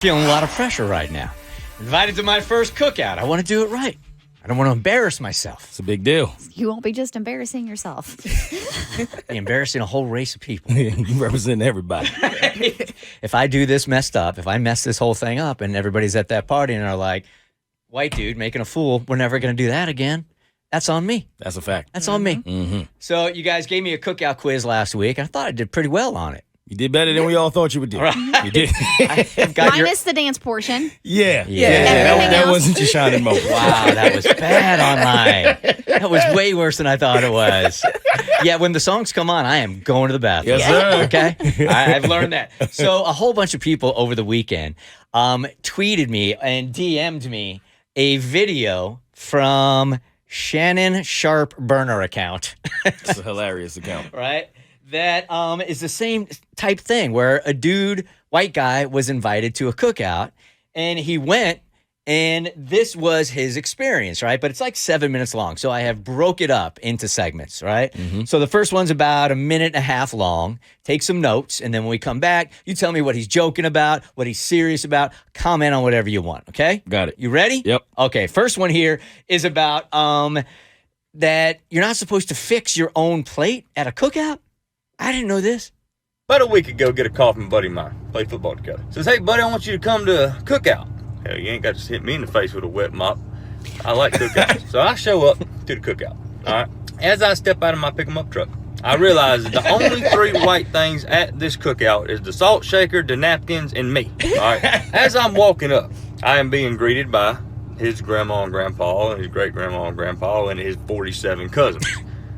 Feeling a lot of pressure right now. Invited to my first cookout. I want to do it right. I don't want to embarrass myself. It's a big deal. You won't be just embarrassing yourself. Be embarrassing a whole race of people. You represent everybody. If I do this messed up, if I mess this whole thing up and everybody's at that party and are like, white dude making a fool, we're never going to do that again. That's on me. That's a fact. That's on me. Mm-hmm. So you guys gave me a cookout quiz last week. I thought I did pretty well on it. You did better than we all thought you would do. Right. You did. Minus the dance portion. Yeah. Everything That else. wasn't your shining moment. Wow, that was bad online. That was way worse than I thought it was. Yeah, when the songs come on, I am going to the bathroom. Yes, sir. Okay? I've learned that. So a whole bunch of people over the weekend tweeted me and DM'd me a video from Shannon Sharp burner account. It's a hilarious account. Right? That is the same type thing where a dude, white guy, was invited to a cookout and he went and this was his experience, right? But it's like 7 minutes long. So I have broke it up into segments, right? Mm-hmm. So the first one's about a minute and a half long. Take some notes. And then when we come back, you tell me what he's joking about, what he's serious about, comment on whatever you want, okay? Got it. You ready? Yep. Okay, first one here is about that you're not supposed to fix your own plate at a cookout. I didn't know this. About a week ago, get a call from a buddy of mine. Play football together. Says, hey, buddy, I want you to come to a cookout. Hell, you ain't got to hit me in the face with a wet mop. I like cookouts. So I show up to the cookout. All right. As I step out of my pick-em-up truck, I realize that the only three white things at this cookout is the salt shaker, the napkins, and me. All right. As I'm walking up, I am being greeted by his grandma and grandpa and his great-grandma and grandpa and his 47 cousins.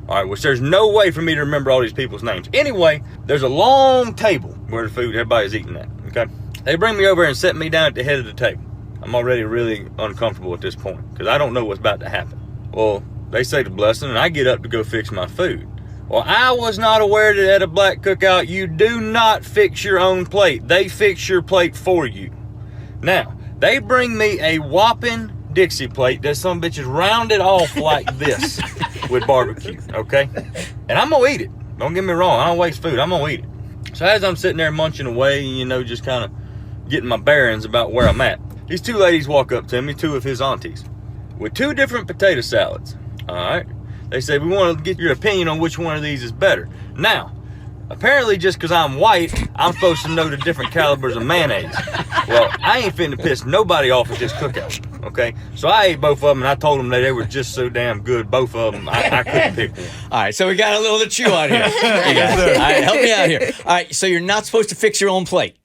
All right, which there's no way for me to remember all these people's names. Anyway, there's a long table where the food, everybody's eating at, okay? They bring me over and set me down at the head of the table. I'm already really uncomfortable at this point because I don't know what's about to happen. Well, they say the blessing and I get up to go fix my food. Well, I was not aware that at a black cookout, you do not fix your own plate. They fix your plate for you. Now, they bring me a whopping Dixie plate that some bitch is rounded off like this with barbecue, okay? And I'm gonna eat it. Don't get me wrong, I don't waste food, I'm gonna eat it. So as I'm sitting there munching away, you know, just kind of getting my bearings about where I'm at, these two ladies walk up to me, two of his aunties, with two different potato salads, all right? They say, we want to get your opinion on which one of these is better. Now, apparently just because I'm white, I'm supposed to know the different calibers of mayonnaise. Well, I ain't finna piss nobody off at this cookout, okay? So I ate both of them, and I told them that they were just so damn good, both of them, I couldn't pick one. All right, so we got a little to chew on here. All right, help me out here. All right, so you're not supposed to fix your own plate.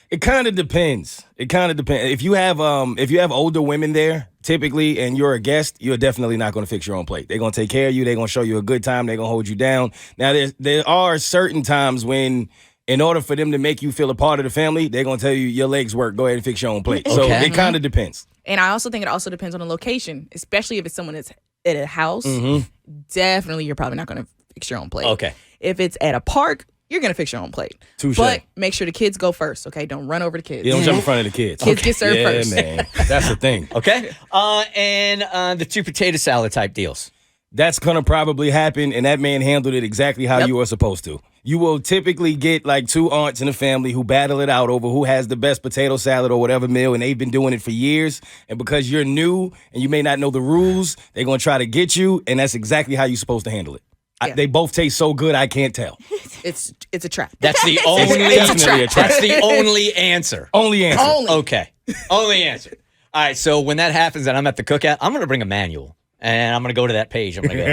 It kind of depends. If you have older women there, typically, and you're a guest, you're definitely not going to fix your own plate. They're going to take care of you. They're going to show you a good time. They're going to hold you down. Now, there are certain times when, in order for them to make you feel a part of the family, they're going to tell you your legs work. Go ahead and fix your own plate. Okay. So it kind of depends. And I also think it also depends on the location, especially if it's someone that's at a house. Mm-hmm. Definitely, you're probably not going to fix your own plate. Okay. If it's at a park, you're going to fix your own plate. Touché. But make sure the kids go first, okay? Don't run over the kids. You don't jump in front of the kids. Kids get served first. Yeah, man. That's the thing. Okay. And the two potato salad type deals. That's going to probably happen, and that man handled it exactly how you were supposed to. You will typically get like two aunts in the family who battle it out over who has the best potato salad or whatever meal, and they've been doing it for years. And because you're new and you may not know the rules, they're going to try to get you, and that's exactly how you're supposed to handle it. Yeah. They both taste so good, I can't tell. It's a trap. That's the only definitely a trap. That's the only answer. Only answer. Okay. Only answer. All right, so when that happens and I'm at the cookout, I'm going to bring a manual. And I'm going to go to that page. I'm going to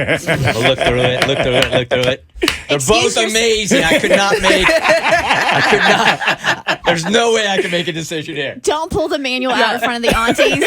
look through it. They're both amazing. I could not. There's no way I can make a decision here. Don't pull the manual out in front of the aunties.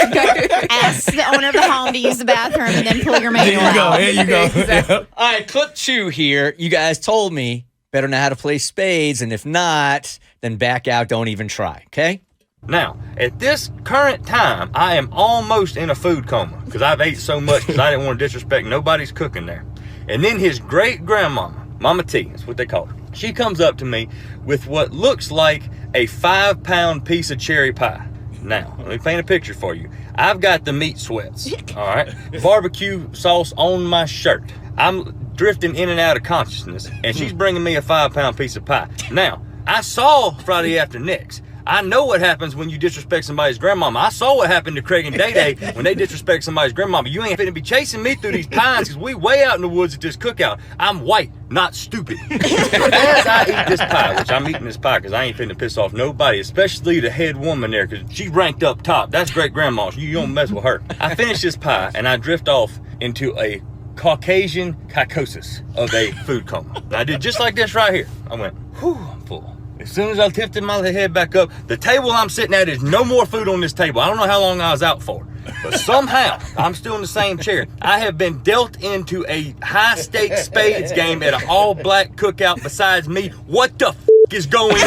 Ask the owner of the home to use the bathroom and then pull your manual out. There you go. Exactly. All right, clip 2 here. You guys told me better know how to play spades. And if not, then back out. Don't even try. Okay? Now, at this current time, I am almost in a food coma because I've ate so much because I didn't want to disrespect nobody's cooking there. And then his great-grandmama, Mama T, that's what they call her, she comes up to me with what looks like a 5-pound piece of cherry pie. Now, let me paint a picture for you. I've got the meat sweats, all right? Barbecue sauce on my shirt. I'm drifting in and out of consciousness, and she's bringing me a 5-pound piece of pie. Now, I saw Friday After Next. I know what happens when you disrespect somebody's grandmama. I saw what happened to Craig and Day Day when they disrespect somebody's grandmama. You ain't finna be chasing me through these pines because we way out in the woods at this cookout. I'm white, not stupid. As I eat this pie, which I'm eating this pie because I ain't finna piss off nobody, especially the head woman there because she ranked up top. That's great grandma. You don't mess with her. I finish this pie and I drift off into a Caucasian psychosis of a food coma. And I did just like this right here. I went, whew, I'm full. As soon as I lifted my head back up, the table I'm sitting at is no more food on this table. I don't know how long I was out for, but somehow I'm still in the same chair. I have been dealt into a high-stakes spades game at an all-black cookout besides me. What the is going on?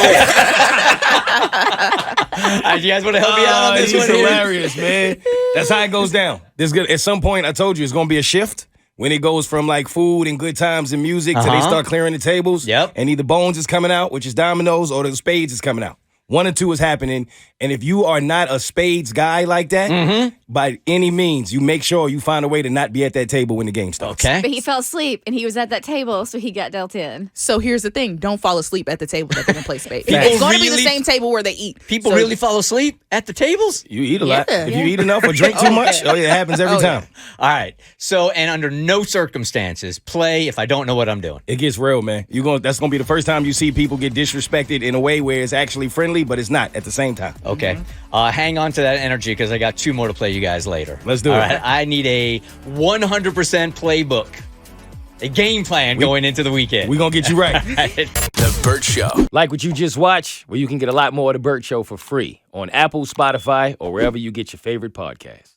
You guys want to help me out on this one? It's hilarious, man. That's how it goes down. At some point, I told you it's going to be a shift. When it goes from like food and good times and music to they start clearing the tables. Yep. And either Bones is coming out, which is dominoes, or the spades is coming out. One or two is happening. And if you are not a spades guy like that, by any means, you make sure you find a way to not be at that table when the game starts. Okay. But he fell asleep and he was at that table, so he got dealt in. So here's the thing: don't fall asleep at the table that they're gonna play spades. People It's going to be the really- same table where they eat. People So- really fall asleep at the tables? You eat a lot. Yeah. If you eat enough or drink too much, it happens every time. All right. So, and under no circumstances, play if I don't know what I'm doing. It gets real, man. That's gonna be the first time you see people get disrespected in a way where it's actually friendly, but it's not at the same time. Okay. Hang on to that energy because I got 2 more to play you guys later. Let's do All it. right. I need a 100% playbook, a game plan going into the weekend. We're gonna get you right. The Bert Show. Like what you just watched? Well, you can get a lot more of The Bert Show for free on Apple, Spotify, or wherever you get your favorite podcasts.